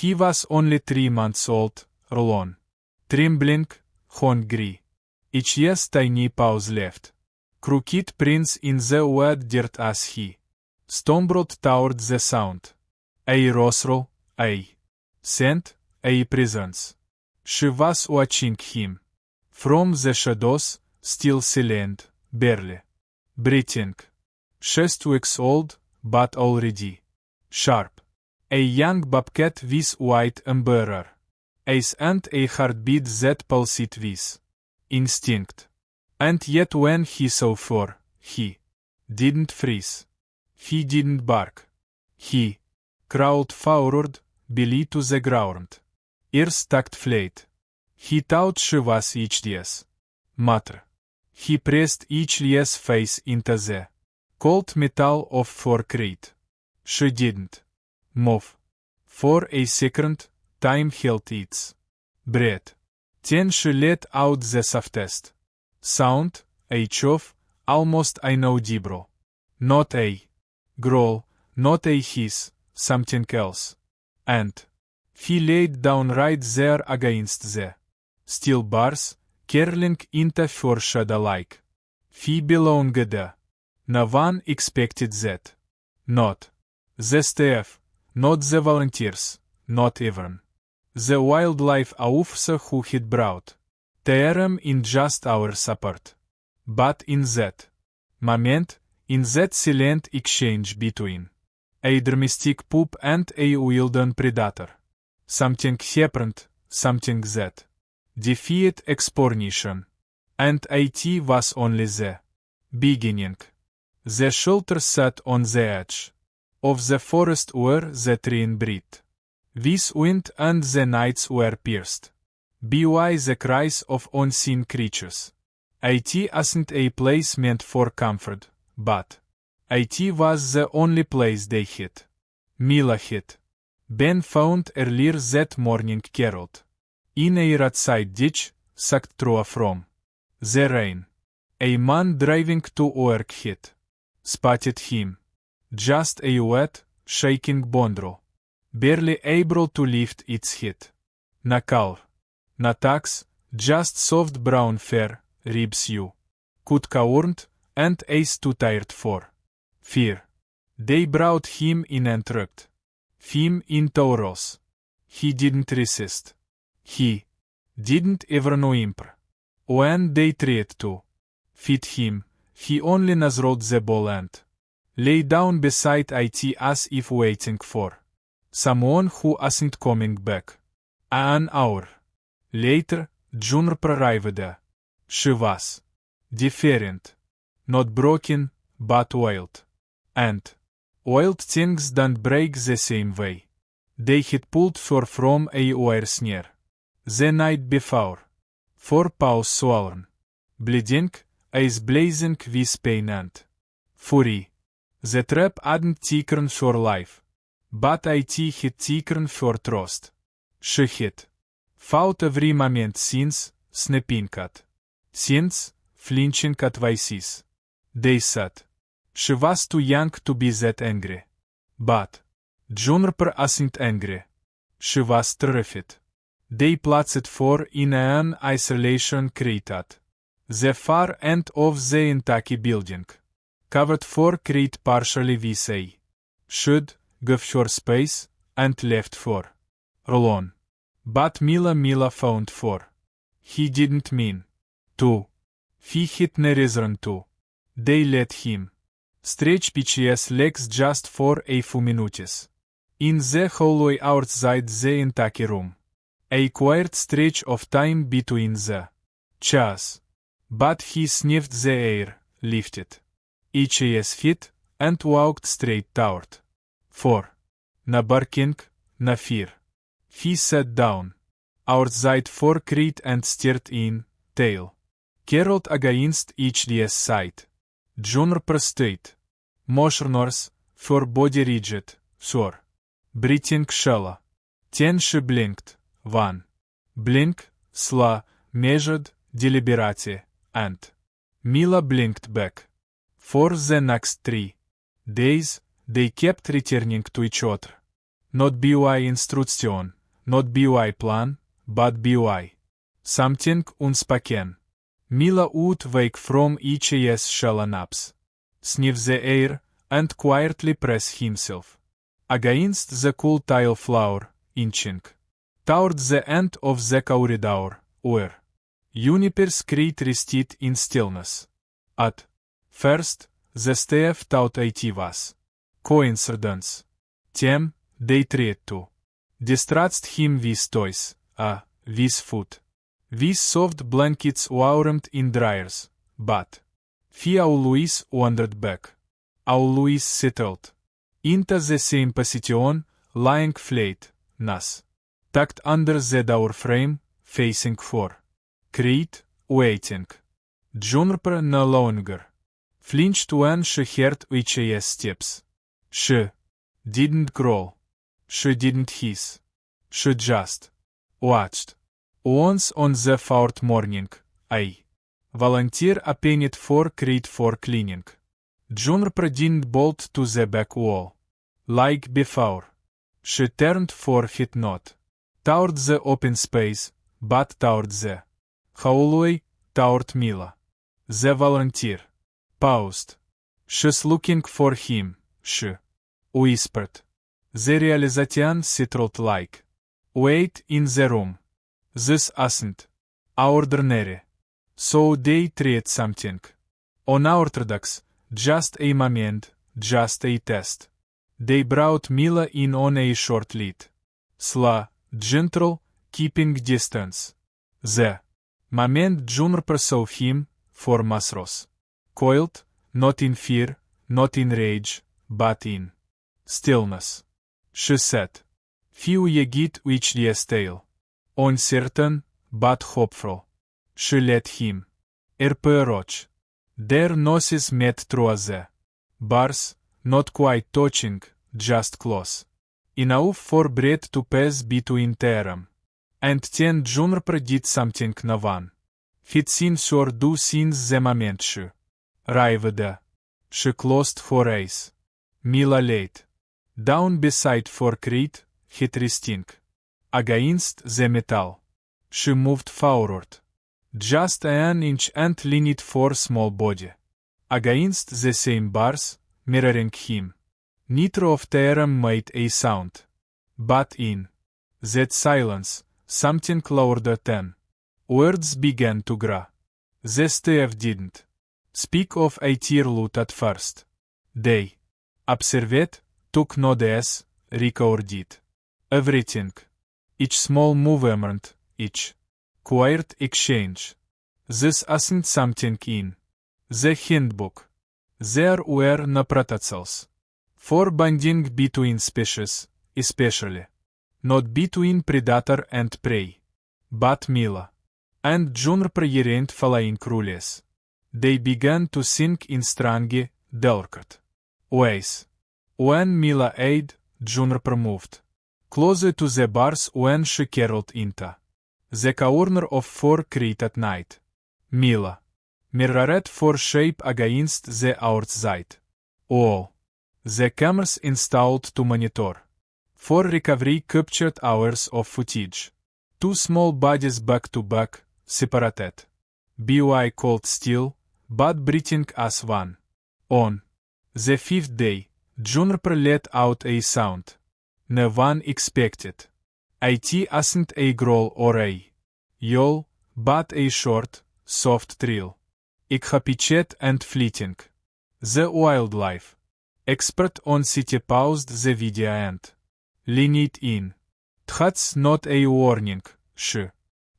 He was only 3 months old, alone, trembling, hungry. Each year's tiny paws left. Crooked prints in the wet dirt as he stumbled toward the sound. A rosral, a scent, a presence. She was watching him. From the shadows, still silent, barely breathing. 6 weeks old, but already sharp. A young bobcat with white emperor. Eyes and a heartbeat that pulsed with instinct. And yet when he saw her, he didn't freeze. He didn't bark. He crawled forward, belly to the ground. Ears tucked flat. He thought she was each year's mother. He pressed each year's face into the cold metal of her crate. She didn't move. For a second, time held its breath. Then she let out the softest sound, a chuff, almost inaudible. Not a growl, not a hiss, something else. And he laid down right there against the steel bars, curling into her shadow like he belonged there. No one expected that. Not the staff, not the volunteers, not even the wildlife officer who had brought them in just hours apart. But in that moment, in that silent exchange between a domestic pup and a wildern predator, something happened, something that defied explanation. And it was only the beginning. The shelter sat on the edge of the forest where the train breathed with wind and the nights were pierced by the cries of unseen creatures. It isn't a place meant for comfort, but it was the only place they had. Mila had been found earlier that morning caroled in a roadside ditch, sucked through from the rain. A man driving to work had spotted him. Just a wet, shaking bundle, barely able to lift its head. No color, no tax, just soft brown fur, ribs you could count, and ace too tired for fear. They brought him in and rugged him in Tauros. He didn't resist. He didn't even whimper. When they tried to feed him, he only nuzzled the ball and lay down beside it as if waiting for someone who wasn't coming back. An hour later, Juniper arrived there. She was different. Not broken, but wild. And wild things don't break the same way. They had pulled her from a wire snare the night before. 4 paws swollen, bleeding, eyes blazing with pain and fury. The trap hadn't taken her life, but it had taken her trust. She had fought every moment since, snapping at since, flinching at voices. They said she was too young to be that angry. But Juniper wasn't angry. She was terrified. They placed her in an isolation crate at the far end of the entire building, covered her crate partially with a shade, gave her space, and left her alone. But Mila found her. He didn't mean to. He had no reason to. They let him stretch Peach's legs just for a few minutes. In the hallway outside the entire room. A quiet stretch of time between the chairs. But he sniffed the air, lifted his feet, and walked straight toward her. No barking, no fear. He sat down outside her crate and stared in, tail curled against each side. Juniper stayed motionless, her body rigid, her breathing shallow. Then she blinked. 1 blink, slow, measured, deliberate, and Mila blinked back. For the next 3 days, they kept returning to each other. not by instruction, not by plan, but by something unspoken. Mila ut wake from each shallow naps. Sniff the air, and quietly press himself against the cool tile floor, inching toward the end of the corridor, where Juniper's creed rested in stillness. At first, the step thought it was coincidence. Then, they tried to distract him with toys, with food, with soft blankets warmed in dryers, but he always wandered back, always settled into the same position, lying flat, nas, tucked under the door frame, facing for Creed, waiting. Juniper no longer flinched when she heard Uchiha's steps. She didn't growl. She didn't hiss. She just watched. Once on the fourth morning, a volunteer appointed for Creed for cleaning. Juniper didn't bolt to the back wall. Like before, she turned for feet not toward the open space, but toward the hallway, toward Mila. The volunteer paused. She's looking for him, she whispered. The realization settled like weight in the room. This isn't ordinary. So they tried something unorthodox, just a moment, just a test. They brought Mila in on a short lead. Slow, gentle, keeping distance. The moment Juniper saw him, for Masros. Coiled, not in fear, not in rage, but in stillness. She said, "Few ye get which ye stale." Uncertain, but hopeful. She let him approach. Their noses met through the bars, not quite touching, just close enough for breath to pass between them. And then Juniper did something no one he'd seen her do since the moment she arrived. She closed her eyes. Mila laid down beside for Creed, head resting against the metal. She moved forward just an inch and leaned for small body against the same bars, mirroring him. Neither of them made a sound. But in that silence, something louder than words began to grow. The staff didn't speak of a tearlet at first. They observed, took notice, recorded everything. Each small movement, each quiet exchange. This isn't something in the handbook. There were no protocols for bonding between species, especially not between predator and prey. But Mila and Juniper weren't following rules. They began to think in strange, delicate ways. When Mila eyed, Juniper moved closer to the bars when she caroled into the corner of for Creed at night. Mila mirrored for shape against the outside. All the cameras installed to monitor for recovery captured hours of footage. Two small bodies back to back, separated by cold steel, but breathing as one. On the fifth day, Juniper let out a sound no one expected. It isn't a growl or a yell, but a short, soft trill. Exhausted and fleeting. The wildlife expert on city paused the video and leaned in. "That's not a warning," she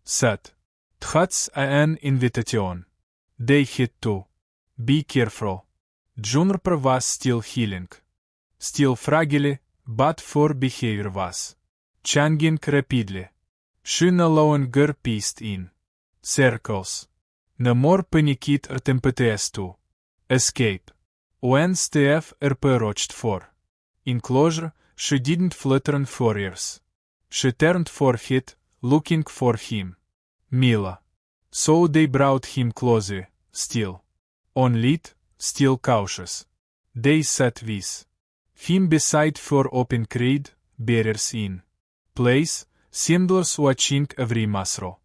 said. "That's an invitation. They had to be careful." Juniper was still healing. Still fragile, but her behavior was changing rapidly. She no longer paced in circles. No more panicked attempts to escape. When Steph approached for enclosure, she didn't flatten for ears. She turned for head, looking for him. Mila. So they brought him closer, still on lead, still cautious. They sat with him beside for open Creed, barriers in place, symbols watching every muscle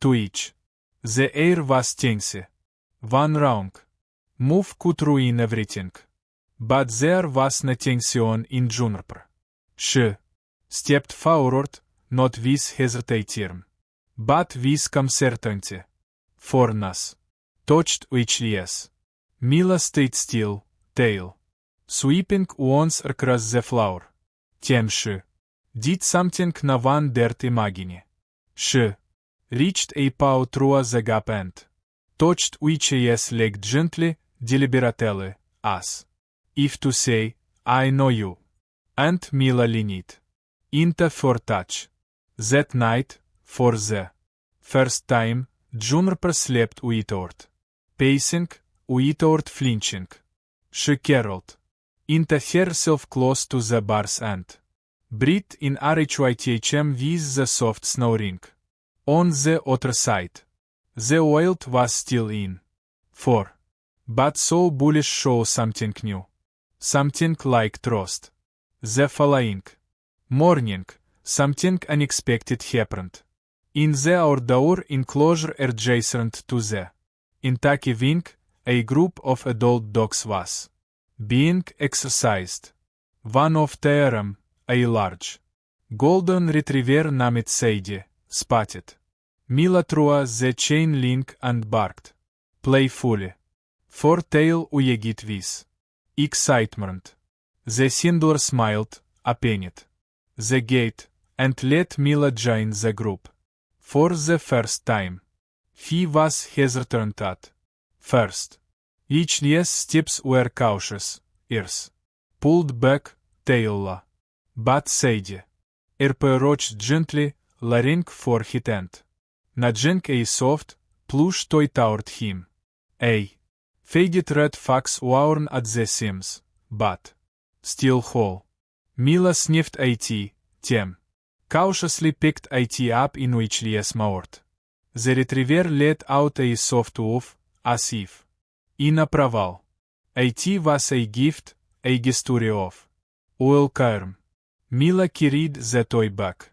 twitch. The air was tense. One wrong move could ruin everything. But there was no tension in Juniper. She stepped forward, not with hesitation, but with certainty. Fornas touched each yes. Mila stayed still, tail sweeping once across the floor. Then she did something no one dared imagine. She reached a paw through the gap and touched each yes leg gently, deliberately, as if to say, I know you. And Mila leaned into for touch. That night, for the first time, Juniper slept without pacing, without flinching. She caroled into herself close to the bars and breathed in RHYTHM with the soft snoring. On the other side, the world was still in for, but so bullish show something new. Something like trust. The following morning, something unexpected happened. In the outdoor enclosure adjacent to the Kentucky wing, a group of adult dogs was being exercised. One of them, a large golden retriever named Sadie, spotted Mila through the chain link and barked playfully. For tail wagged with excitement. The Sindler smiled, opened the gate, and let Mila join the group. For the first time, he was hesitant at first. Each yes steps were cautious, ears pulled back, tail la. But Sadie approached gently, leaning for his hand. Nudging a soft, plush toy toward him. A faded red fox worn at the seams, but still whole. Mila sniffed it, then cautiously picked it up in which yes mouth. The retriever let out a soft woof, as if in approval. It was a gift, a gesture of welcome. Mila carried the toy back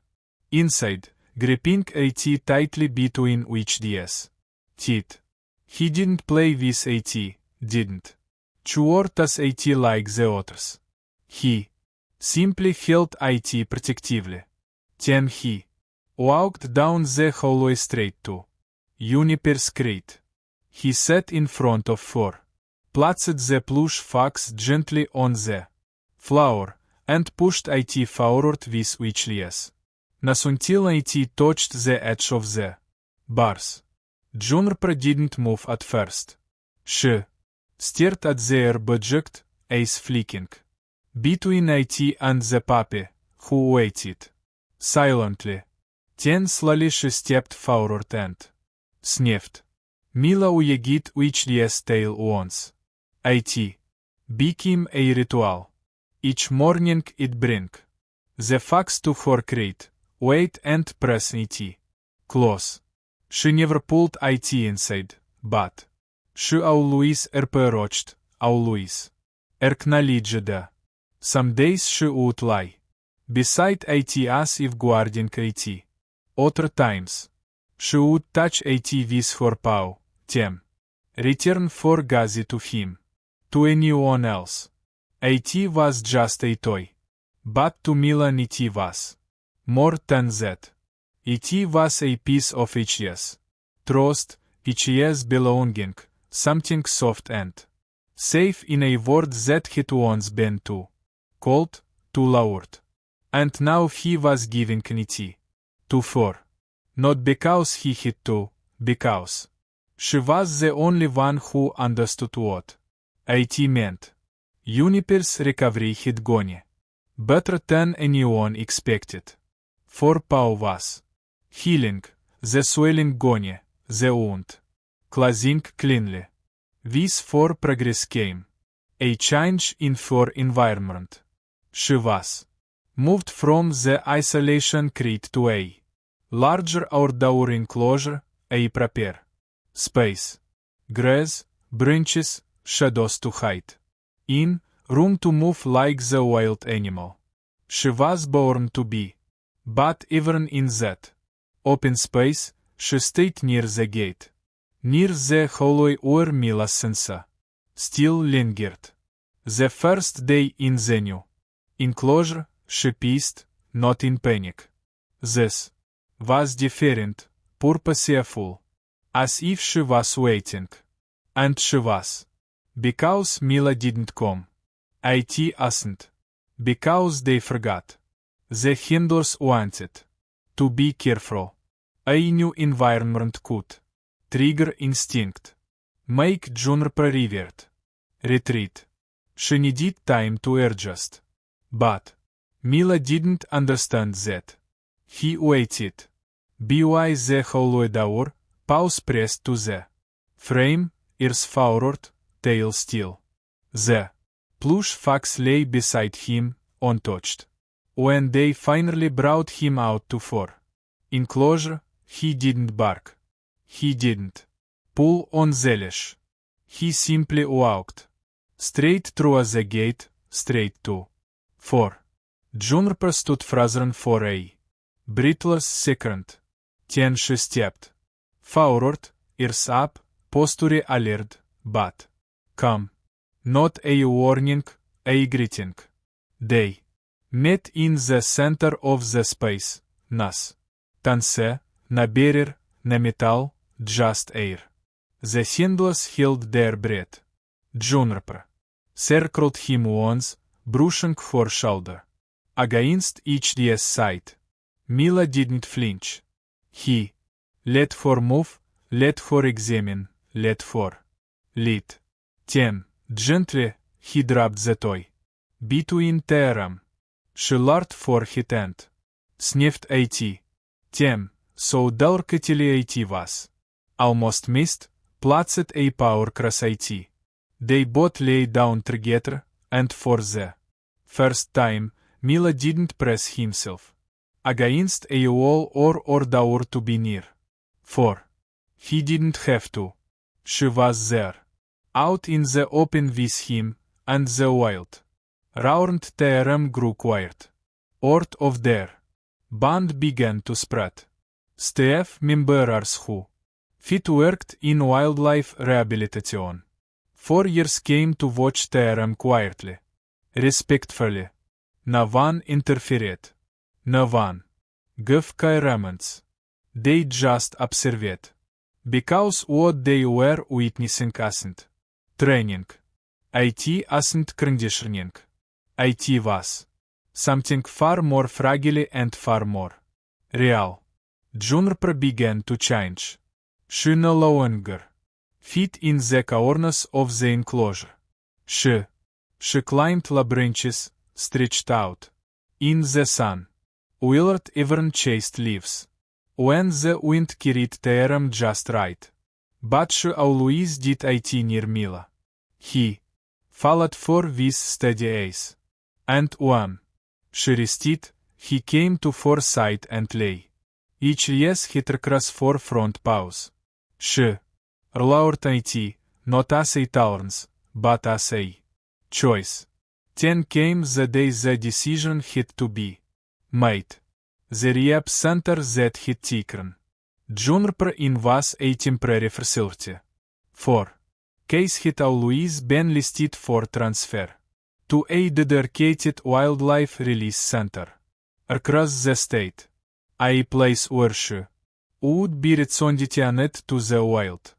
inside, gripping it tightly between each yes teeth. He didn't play with it, didn't chewed as it like the others. He simply held it protectively. Then he walked down the hallway straight to Juniper's crate. He sat in front of four, placed the plush fox gently on the floor, and pushed it forward with each yes. Not until it touched the edge of the bars. Juniper didn't move at first. She stared at their object, eyes flicking between it and the puppy, who waited silently. Then slowly she stepped forward and sniffed. Mila wagged each yes tail once. It became a ritual. Each morning it bring the fox to her crate, wait and press it close. She never pulled it inside, but she always approached, always acknowledged. Some days she would lie beside it as if guarding it. Other times, she would touch it with her paw, then return for gaze to him, to anyone else. It was just a toy. But to Mila it was more than that. It was a piece of each yes trust, each yes belonging, something soft and safe in a world that had once been too cold, too loud. And now he was giving it to her. Not because he had to, because she was the only one who understood what it meant. Juniper's recovery had gone better than anyone expected. For Paul was healing, the swelling gone, the wound closing cleanly. With for progress came a change in her environment. She was moved from the isolation crate to a larger outdoor enclosure, a proper space. Grass, branches, shadows to hide in, room to move like the wild animal She was born to be. But even in that open space, she stayed near the gate. Near the hollow where Mila Sensa still lingered. The first day in the new enclosure, she paced, not in panic. This was different, purposeful, as if she was waiting. And she was. Because Mila didn't come. It wasn't. Because they forgot. The handlers wanted to be careful. A new environment could trigger instinct. Make Juniper revert. Retreat. She needed time to adjust. But Mila didn't understand that. He waited. By the hollow door, paws pressed to the frame, ears forward, tail still. The plush fox lay beside him, untouched. When they finally brought him out to for enclosure, he didn't bark. He didn't pull on the leash. He simply walked straight through the gate, straight to for. Juniper stood frozen for a breathless second. Then she stepped forward, ears up, posture alert, but come. Not a warning, a greeting. They met in the center of the space. Нас. Танце, на barrier, на metal, just air. The handlers held their breath. Juniper circled him once, brushing her shoulder against each side. Mila didn't flinch. He let her move, let her examine, let her lead. Then, gently, he dropped the toy between their arm. She leaned for hit and sniffed at. Then, so delicately it was almost missed, placed a power cross it. They both lay down together, and for the first time, Mila didn't press himself against a wall or door to be near. For he didn't have to. She was there, out in the open with him, and the wild round terrain grew quiet. Word of their band began to spread. Staff members who fit worked in wildlife rehabilitation. 4 years came to watch terrain quietly, respectfully. No one interfered. No one gave comments. They just observed. Because what they were witnessing wasn't training. It wasn't conditioning. It was something far more fragile and far more real. Juniper began to change. She no longer fit in the corners of the enclosure. She climbed the branches, stretched out in the sun. Willard even chased leaves when the wind carried them just right. But she always did it near Mila. He followed for with steady ace. And when she rested, he came to her side and lay each hit across four front paws. She lowered it, not as a tolerance, but as a choice. Then came the day the decision had to be made. The rehab center that had taken Juniper in was a temporary facility. For case had always been listed for transfer to a dedicated wildlife release center across the state, a place where she would be returned to the wild.